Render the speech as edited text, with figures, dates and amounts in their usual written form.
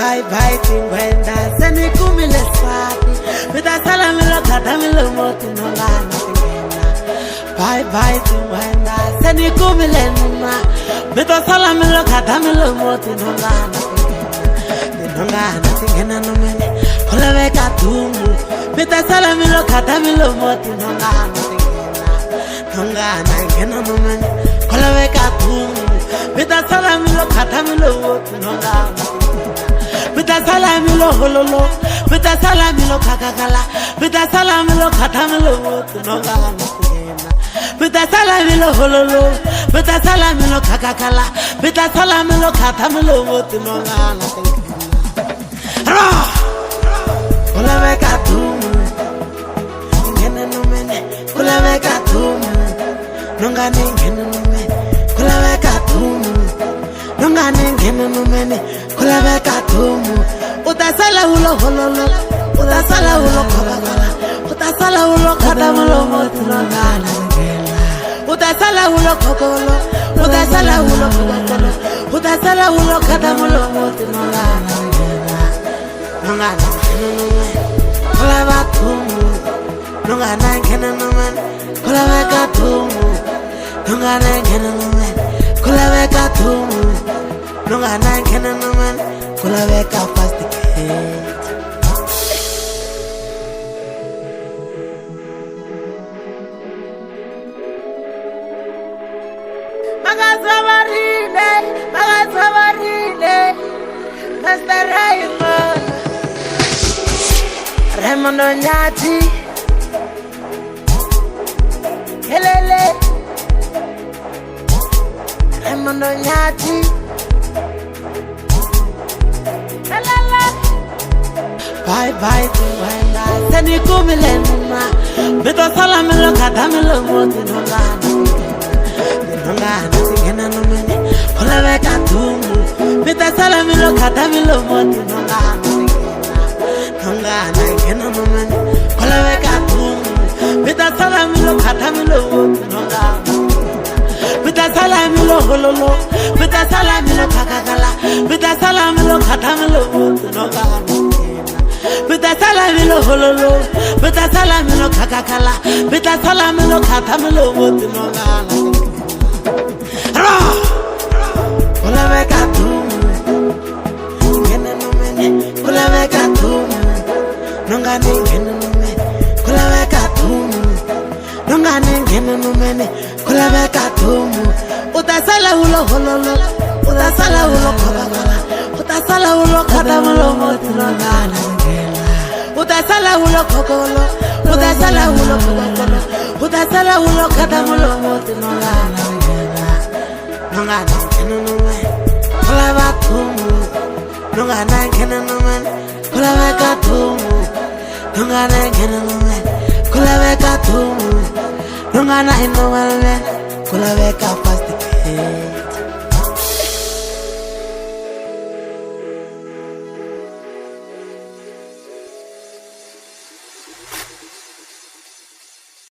bye bye tingwenda seni kumile swati Mita sala milo kata milo moti nongana tingena Bye bye tingwenda seni kumile numa Mita sala milo kata milo moti nongana tingena Nongana tingena numene Kula weka tumu Mita sala milo kata milo moti nongana tingena Nongana ngena numene Kula weka tumu Mita sala milo kata milo moti nongana Mita sala milo hololo Mita sala milo kakakala Mita sala milo kata milo moti nongana tingena Mita sala milo hololo Mita sala milo kakakala Mita sala milo kata milo moti nongana tingena Kula weka tumu Ngena numene Kula weka tumu Nongana ngena numene Kula weka tumu Nongana ngena numene Kula weka tumu Utasala ulo hololo Utasala ulo kakakala Utasala ulo kata milo moti nongana tingena Utasala ulo kokolo Utasala ulo kakakala Utasala ulo kata milo moti nongana tingena Nongana ngena numene Kula weka tumu Nongana ngena numene Kula weka tumu Nongana ngena numene Kula weka tumu Nongana ngena numene Kula weka fast gate Magasabarile Mr. Raymond Raymond Onyati Helele Raymond Onyati Helele Bye bye tingwenda Seni kumile numa Mito sala milo kata milo moti nongana Nongana tingena numene Kula weka tumu Mito sala milo kata milo moti nongana Nongana ngena numene Kula weka tumu Mito sala milo kata milo moti nongana Mita sala milo hololo Mita sala milo kakakala Mita sala milo kata milo moti nongana Mita sala milo hololo Mita sala milo kakakala Mita sala milo kata milo moti nongana Kula weka tumu Ngena numene Kula weka tumu Nongana ngena numene Kula weka tumu Nongana ngena numene Kula weka tumu Utasala ulo hololo Utasala ulo kakakala Utasala ulo kata milo moti nongana Utasala ulo kokolo Utasala ulo kakakala Utasala ulo kata milo moti nongana Nongana ngena numene Kula weka tumu Nongana ngena numene Kula weka tumu Nongana ngena numene Kula weka tumu Nongana ino walmen Kula weka fast gate